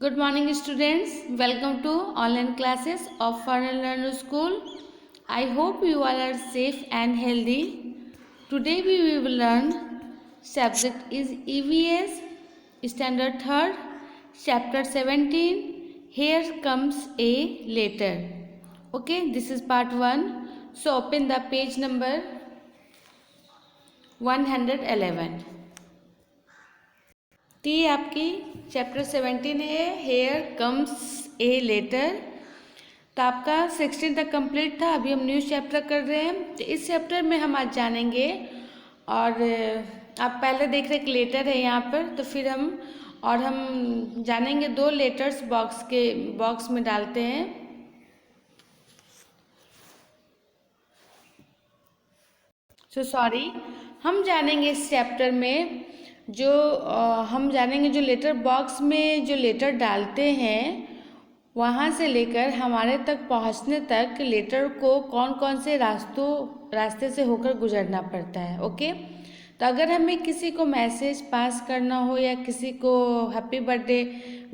Good morning, students. Welcome to online classes of Foreign Learner School. I hope you all are safe and healthy. Today we will learn subject is EVS, Standard 3rd, Chapter 17. Here comes a letter. Okay, this is part 1. So open the page number 111. तो ये आपकी chapter 17 है, here comes a letter. तो आपका 16 तक complete था। अभी हम न्यू चैप्टर कर रहे हैं। तो इस चैप्टर में हम आज जानेंगे और आप पहले देख रहे एक लेटर है यहाँ पर, तो फिर हम जानेंगे दो लेटर्स बॉक्स में डालते हैं। सॉरी, हम जानेंगे इस चैप्टर में हम जानेंगे जो लेटर बॉक्स में जो लेटर डालते हैं वहाँ से लेकर हमारे तक पहुँचने तक लेटर को कौन कौन से रास्ते से होकर गुजरना पड़ता है। ओके, तो अगर हमें किसी को मैसेज पास करना हो या किसी को हैप्पी बर्थडे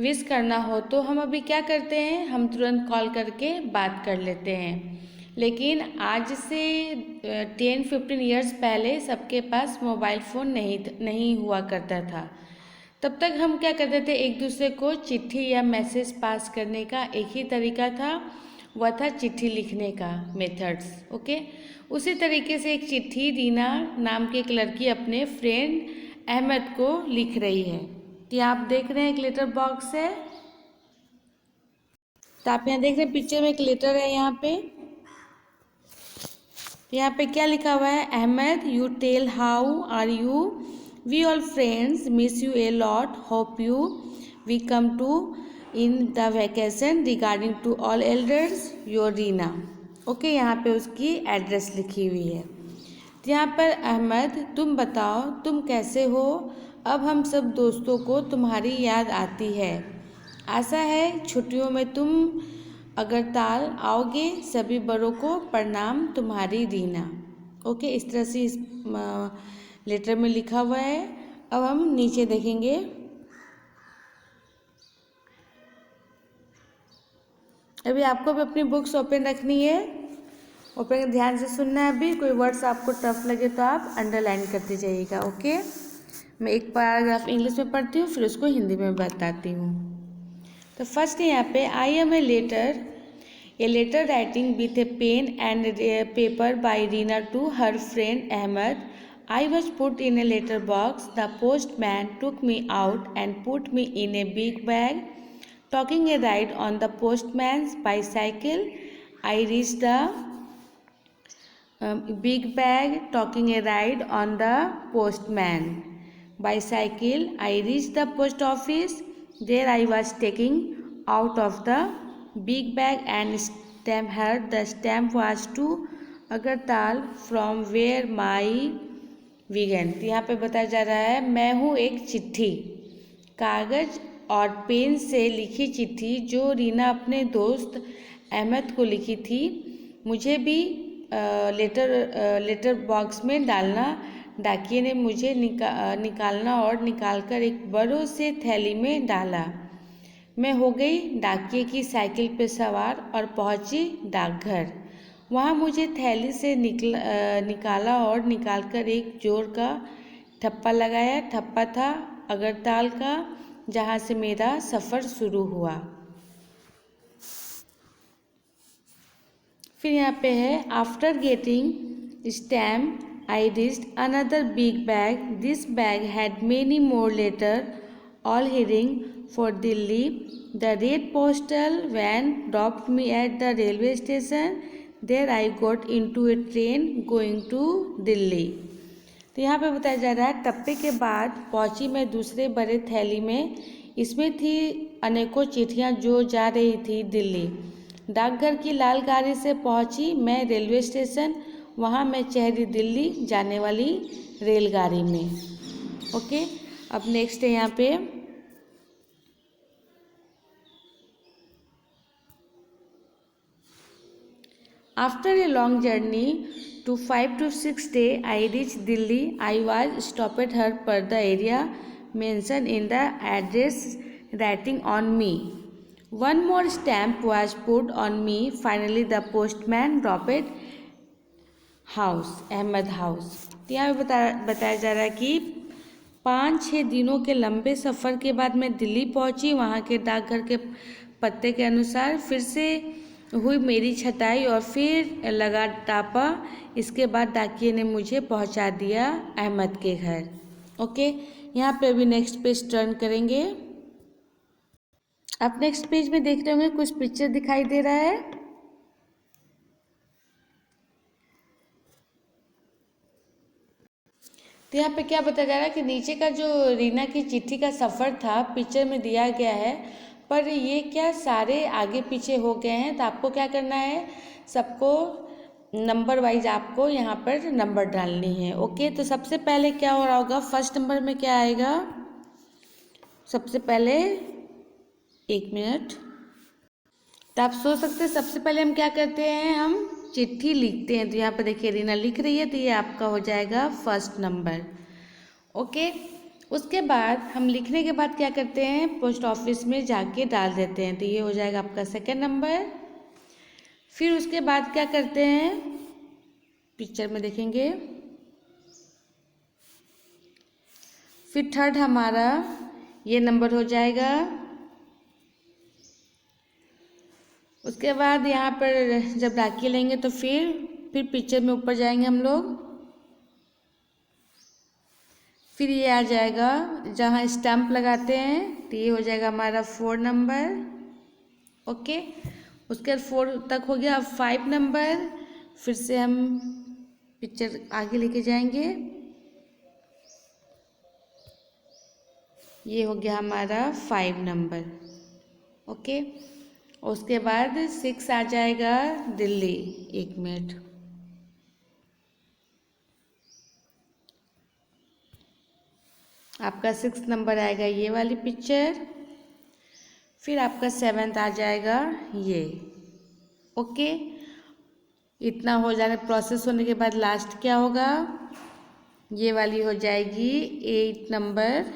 विश करना हो तो हम अभी क्या करते हैं, हम तुरंत कॉल करके बात कर लेते हैं। लेकिन आज से 10-15 ईयर्स पहले सबके पास मोबाइल फ़ोन नहीं हुआ करता था। तब तक हम क्या करते थे, एक दूसरे को चिट्ठी या मैसेज पास करने का एक ही तरीका था, वह था चिट्ठी लिखने का मेथड्स। ओके, उसी तरीके से एक चिट्ठी रीना नाम की एक लड़की अपने फ्रेंड अहमद को लिख रही है। तो आप देख रहे हैं एक लेटर बॉक्स है। तो आप यहाँ देख रहे हैं पिक्चर में एक लेटर है। यहाँ पे क्या लिखा हुआ है, Ahmad you tell how are you, we all friends miss you a lot, hope you we come to in the vacation, regarding to all elders your Reena. Okay, यहाँ पे उसकी एड्रेस लिखी हुई है। तो यहाँ पर अहमद तुम बताओ तुम कैसे हो, अब हम सब दोस्तों को तुम्हारी याद आती है, आशा है छुट्टियों में तुम अगरताल आओगे, सभी बड़ों को प्रणाम तुम्हारी रीना। ओके, इस तरह से इस लेटर में लिखा हुआ है। अब हम नीचे देखेंगे। अभी आपको भी अपनी बुक्स ओपन रखनी है, ओपन ध्यान से सुनना है। अभी कोई वर्ड्स आपको टफ लगे तो आप अंडरलाइन करते जाइएगा। ओके, मैं एक पैराग्राफ इंग्लिश में पढ़ती हूँ, फिर उसको हिंदी में बताती हूँ। तो फर्स्ट है यहाँ पे, I am a letter writing with a pen and paper by Reena to her friend Ahmad. I was put in a letter box. The postman took me out and put me in a big bag. Taking a ride on the postman's bicycle, I reached the big bag. Taking a ride on the postman bicycle, I reached the post office. There I was taking out of the big bag and stamp her. The stamp was to Agartal, from where my vegan. तो यहाँ पे बताया जा रहा है, मैं हूँ एक चिट्ठी, कागज़ और पेन से लिखी चिट्ठी जो रीना अपने दोस्त अहमद को लिखी थी। मुझे भी लेटर बॉक्स में डालना। डाकिये ने मुझे निकालना और निकालकर एक बड़ों से थैली में डाला। मैं हो गई डाकिये की साइकिल पे सवार और पहुँची डाकघर। वहाँ मुझे थैली से निकाला और निकालकर एक जोर का ठप्पा लगाया। ठप्पा था अगरताल का, जहाँ से मेरा सफ़र शुरू हुआ। फिर यहाँ पे है, after getting stamp I reached another big bag. This bag had many more letter all heading for Delhi. The red postal van dropped me at the railway station. There I got into a train going to Delhi. तो यहाँ पे बताया जा रहा है, टप्पे के बाद पहुँची मैं दूसरे बड़े थैली में। इसमें थी अनेकों चिट्ठियाँ जो जा रही थी दिल्ली। डाकघर की लाल गाड़ी से पहुँची मैं रेलवे स्टेशन, वहाँ मैं चढ़ी दिल्ली जाने वाली रेलगाड़ी में। ओके, अब नेक्स्ट है यहाँ पे, after a long journey to 5 to 6 days, I reached Delhi. I was stopped her per the area mentioned in the address writing on me. One more stamp was put on me. Finally the postman dropped house, Ahmad house. तो यहाँ पे बताया जा रहा है कि 5-6 दिनों के लंबे सफ़र के बाद मैं दिल्ली पहुँची। वहाँ के डाकघर के पते के अनुसार फिर से हुई मेरी छटाई और फिर लगा टापा। इसके बाद डाकिये ने मुझे पहुँचा दिया अहमद के घर। ओके, यहाँ पे अभी नेक्स्ट पेज टर्न करेंगे। आप नेक्स्ट पेज में देख रहे होंगे कुछ पिक्चर दिखाई दे रहा है। तो यहाँ पे क्या बताया जा रहा है कि नीचे का जो रीना की चिट्ठी का सफ़र था पिक्चर में दिया गया है, पर ये क्या सारे आगे पीछे हो गए हैं। तो आपको क्या करना है, सबको नंबर वाइज आपको यहाँ पर नंबर डालनी है। ओके, तो सबसे पहले क्या हो रहा होगा, फर्स्ट नंबर में क्या आएगा, सबसे पहले 1 मिनट। तो आप सोच सकते हैं सबसे पहले हम क्या करते हैं, हम चिट्ठी लिखते हैं। तो यहाँ पर देखिए रीना लिख रही है, तो ये आपका हो जाएगा फर्स्ट नंबर। ओके, उसके बाद हम लिखने के बाद क्या करते हैं, पोस्ट ऑफिस में जाके डाल देते हैं। तो ये हो जाएगा आपका सेकंड नंबर। फिर उसके बाद क्या करते हैं, पिक्चर में देखेंगे, फिर थर्ड हमारा ये नंबर हो जाएगा। उसके बाद यहाँ पर जब डाकिये लेंगे तो फिर पिक्चर में ऊपर जाएंगे हम लोग। फिर ये आ जाएगा जहाँ स्टैम्प लगाते हैं, तो ये हो जाएगा हमारा 4 नंबर। ओके, उसके बाद 4 तक हो गया। अब 5 नंबर, फिर से हम पिक्चर आगे लेके जाएंगे। ये हो गया हमारा 5 नंबर। ओके, उसके बाद 6 आ जाएगा दिल्ली। 1 मिनट, आपका 6 नंबर आएगा ये वाली पिक्चर। फिर आपका 7th आ जाएगा ये। ओके, इतना हो जाने प्रोसेस होने के बाद लास्ट क्या होगा, ये वाली हो जाएगी 8 नंबर,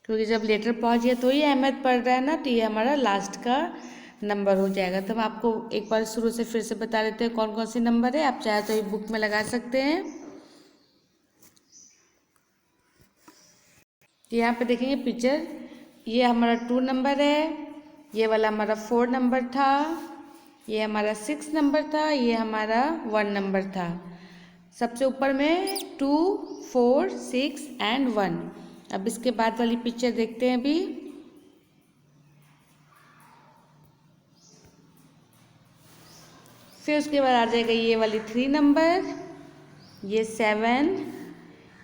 क्योंकि जब लेटर पहुंच गया तो ही अहमद पढ़ रहा है ना, तो ये हमारा लास्ट का नंबर हो जाएगा। तो हम आपको एक बार शुरू से फिर से बता देते हैं कौन कौन से नंबर है। आप चाहे तो ये बुक में लगा सकते हैं। यहाँ पे देखेंगे पिक्चर, ये हमारा 2 नंबर है, ये वाला हमारा 4 नंबर था, ये हमारा 6 नंबर था, ये हमारा 1 नंबर था। सबसे ऊपर में 2, 4, 6 एंड 1। अब इसके बाद वाली पिक्चर देखते हैं अभी। फिर उसके बाद आ जाएगा ये वाली 3 नंबर, ये 7,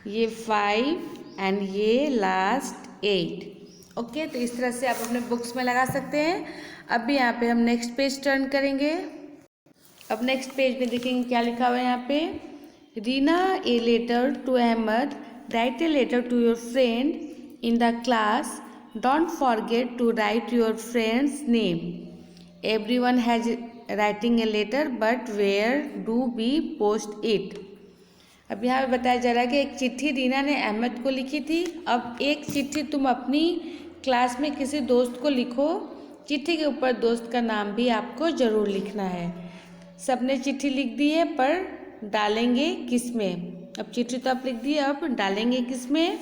ये 5 एंड ये लास्ट 8। ओके, तो इस तरह से आप अपने बुक्स में लगा सकते हैं। अभी यहाँ पे हम नेक्स्ट पेज टर्न करेंगे। अब नेक्स्ट पेज में देखेंगे क्या लिखा हुआ है यहाँ पे, Reena a letter to Ahmad, write a letter to your friend in the class, don't forget to write your friends name, everyone has writing a letter but where do be post it. अब यहाँ पे बताया जा रहा है कि एक चिट्ठी रीना ने अहमद को लिखी थी। अब एक चिट्ठी तुम अपनी क्लास में किसी दोस्त को लिखो, चिट्ठी के ऊपर दोस्त का नाम भी आपको ज़रूर लिखना है। सबने चिट्ठी लिख दी है, पर डालेंगे किस में। अब चिट्ठी तो आप लिख दी है, अब डालेंगे किस में।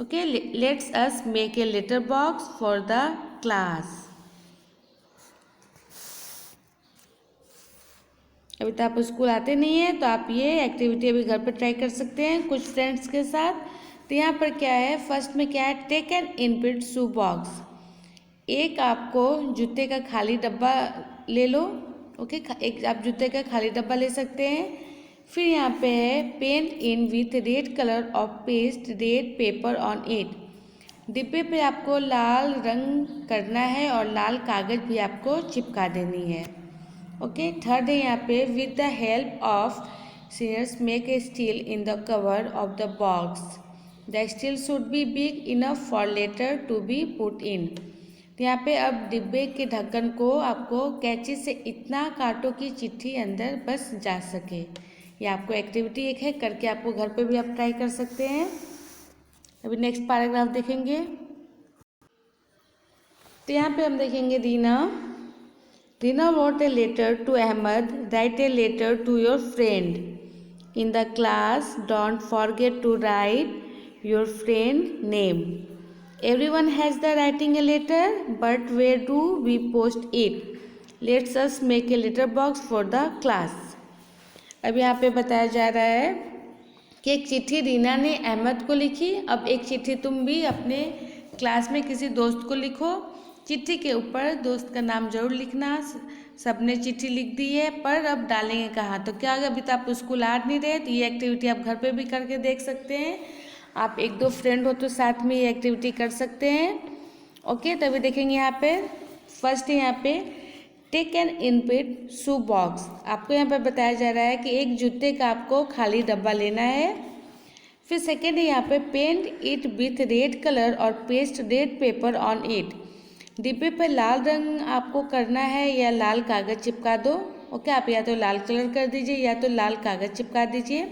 Okay, let's us make a letter box for the class. अभी तो आप स्कूल आते नहीं हैं, तो आप ये एक्टिविटी अभी घर पर ट्राई कर सकते हैं कुछ फ्रेंड्स के साथ। तो यहाँ पर क्या है, फर्स्ट में क्या है, टेक एन इनफिट शू बॉक्स। एक आपको जूते का खाली डब्बा ले लो। ओके, एक आप जूते का खाली डब्बा ले सकते हैं। फिर यहाँ पे है paint in with red colour of paste red paper on it. डिब्बे पे आपको लाल रंग करना है और लाल कागज़ भी आपको चिपका देनी है। ओके, थर्ड है यहाँ पे, with the help of seniors make a steel in the cover of the box, the steel should be big enough for letter to be put in. तो यहाँ पे अब डिब्बे के ढक्कन को आपको कैंची से इतना काटो कि चिट्ठी अंदर बस जा सके। ये आपको एक्टिविटी एक है, करके आपको घर पे भी आप ट्राई कर सकते हैं। अभी नेक्स्ट पैराग्राफ देखेंगे। तो यहाँ पे हम देखेंगे Reena wrote a letter to Ahmed. Write a letter to your friend in the class. Don't forget to write your friend name. Everyone has the writing a letter, but where do we post it? Let's us make a letter box for the class. अब यहाँ पे बताया जा रहा है कि एक चिट्ठी रीना ने अहमद को लिखी। अब एक चिट्ठी तुम भी अपने क्लास में किसी दोस्त को लिखो। चिट्ठी के ऊपर दोस्त का नाम जरूर लिखना। सबने चिट्ठी लिख दी है, पर अब डालेंगे कहाँ? तो क्या अभी तो आप स्कूल आ नहीं रहे, तो ये एक्टिविटी आप घर पे भी करके देख सकते हैं। आप एक दो फ्रेंड हो तो साथ में ये एक्टिविटी कर सकते हैं। ओके, तभी देखेंगे यहाँ पे फर्स्ट यहाँ पे टेक एन इनपिट शू बॉक्स। आपको यहाँ पर बताया जा रहा है कि एक जूते का आपको खाली डब्बा लेना है। फिर सेकेंड है यहाँ पे paint it with red colour और paste red paper on it. डिब्बे पर लाल रंग आपको करना है या लाल कागज़ चिपका दो। ओके, आप या तो लाल कलर कर दीजिए या तो लाल कागज़ चिपका दीजिए।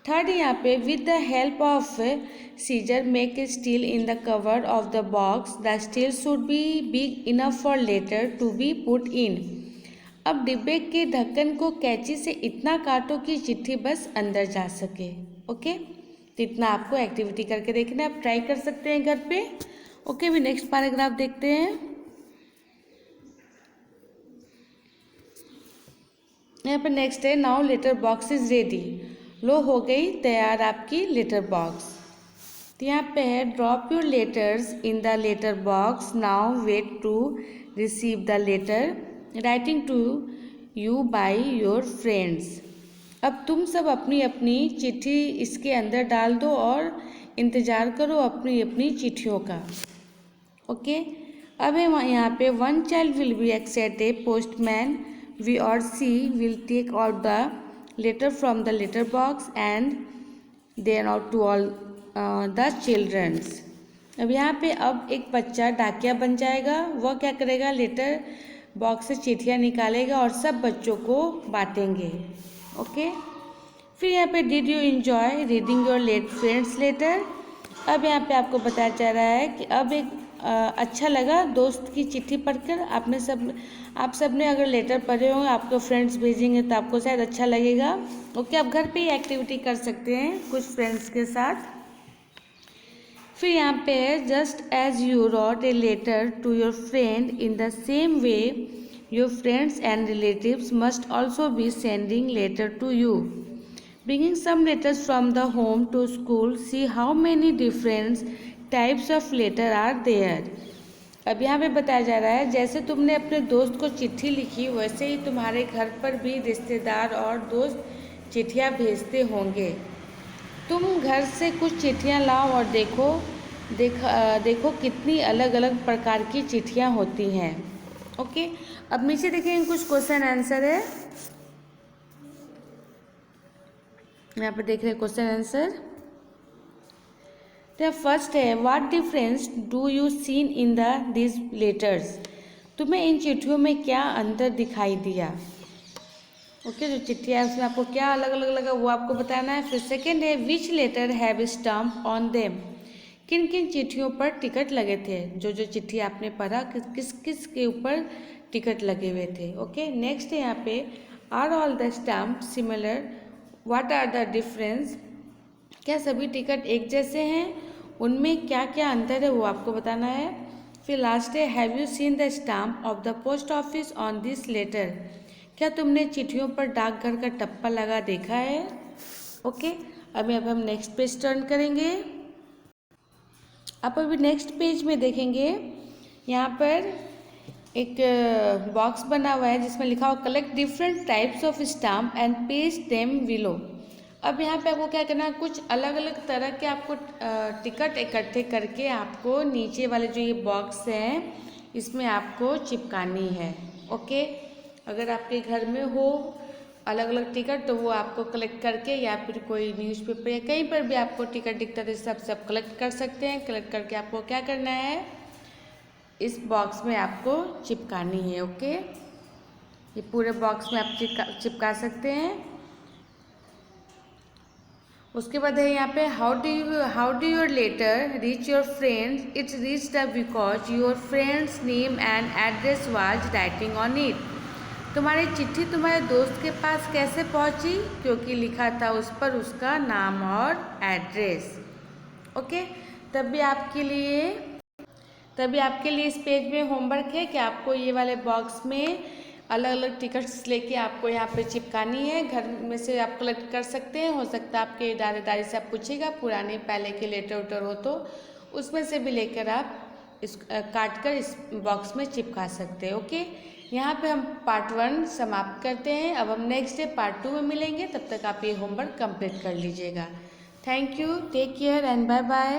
थर्ड यहाँ पे with the help of scissor make a steel in the cover of the box. The steel should be big enough for letter to be put in. अब डिब्बे के ढक्कन को कैंची से इतना काटो कि चिट्ठी बस अंदर जा सके। ओके, तो इतना आपको एक्टिविटी करके देखना है, आप ट्राई कर सकते हैं घर पे। ओके, भी नेक्स्ट पैराग्राफ देखते हैं। यहाँ पर नेक्स्ट है now letter box is ready. लो हो गई तैयार आपकी लेटर बॉक्स। तो यहाँ पे है drop your letters in the letter box. Now wait to receive the letter writing to you by your friends. अब तुम सब अपनी अपनी चिट्ठी इसके अंदर डाल दो और इंतज़ार करो अपनी अपनी चिट्ठियों का। ओके, अब है यहाँ पे one child will be except a postman B और C will take out the letter from the letter box and then out to all the childrens. अब यहाँ पे अब एक बच्चा डाकिया बन जाएगा। वह क्या करेगा, लेटर बॉक्स से चिट्ठियाँ निकालेगा और सब बच्चों को बांटेंगे। ओके, फिर यहाँ पे did you enjoy reading your friends letter. अब यहाँ पे आपको बताया जा रहा है कि अब एक अच्छा लगा दोस्त की चिट्ठी पढ़कर। आप सब ने अगर लेटर पढ़े होंगे, आपको फ्रेंड्स भेजेंगे तो आपको शायद अच्छा लगेगा। ओके, आप घर पे ही एक्टिविटी कर सकते हैं कुछ फ्रेंड्स के साथ। फिर यहाँ पे है just as you wrote a letter to your friend in the same way your friends and relatives must also be sending letter to you. Bringing some letters from the home to school, see how many different types of letter are there. अब यहाँ पे बताया जा रहा है जैसे तुमने अपने दोस्त को चिट्ठी लिखी वैसे ही तुम्हारे घर पर भी रिश्तेदार और दोस्त चिट्ठियाँ भेजते होंगे। तुम घर से कुछ चिट्ठियाँ लाओ और देखो कितनी अलग अलग प्रकार की चिट्ठियाँ होती हैं। ओके, अब नीचे देखेंगे कुछ क्वेश्चन आंसर है। यहाँ पर देख रहे हैं क्वेश्चन आंसर। तो फर्स्ट है what difference do you seen in the this letters. तुम्हें इन चिट्ठियों में क्या अंतर दिखाई दिया। ओके, जो चिट्ठियाँ है उसमें आपको क्या अलग अलग लगा वो आपको बताना है। फिर सेकेंड है which letter have stamp on them. किन किन चिट्ठियों पर टिकट लगे थे। जो चिट्ठी आपने पढ़ा किस किस के ऊपर टिकट लगे हुए थे। ओके, नेक्स्ट है यहाँ पे are all the stamp similar, what are the difference. क्या सभी टिकट एक जैसे हैं, उनमें क्या क्या अंतर है वो आपको बताना है। फिर लास्ट है have you seen the stamp of the post office on this letter. क्या तुमने चिट्ठियों पर डाकघर का टप्पा लगा देखा है। ओके, अब हम नेक्स्ट पेज टर्न करेंगे। आप अभी नेक्स्ट पेज में देखेंगे यहाँ पर एक बॉक्स बना हुआ है जिसमें लिखा हुआ collect different types of stamp and paste them below. अब यहाँ पे आपको क्या करना है, कुछ अलग अलग तरह के आपको टिकट इकट्ठे करके आपको नीचे वाले जो ये बॉक्स हैं इसमें आपको चिपकानी है। ओके, अगर आपके घर में हो अलग अलग टिकट तो वो आपको कलेक्ट करके या फिर कोई न्यूज़पेपर या कहीं पर भी आपको टिकट दिखता है सब कलेक्ट कर सकते हैं। कलेक्ट करके आपको क्या करना है, इस बॉक्स में आपको चिपकानी है। ओके, ये पूरे बॉक्स में आप चिपका सकते हैं। उसके बाद है यहाँ पे how do your letter reach your friends, it's reached because your friends name and address was writing on it. तुम्हारी चिट्ठी तुम्हारे दोस्त के पास कैसे पहुँची, क्योंकि लिखा था उस पर उसका नाम और एड्रेस। ओके, तभी आपके लिए इस पेज में होमवर्क है कि आपको ये वाले बॉक्स में अलग अलग टिकट्स लेके आपको यहाँ पे चिपकानी है। घर में से आप कलेक्ट कर सकते हैं, हो सकता है आपके इदारेदारी से आप पूछेगा पुराने पहले के लेटर उटर हो तो उसमें से भी लेकर आप इस काट कर इस बॉक्स में चिपका सकते हैं। ओके, यहाँ पे हम पार्ट 1 समाप्त करते हैं। अब हम नेक्स्ट डे पार्ट 2 में मिलेंगे, तब तक आप ये होमवर्क कंप्लीट कर लीजिएगा। Thank you, take care and bye bye.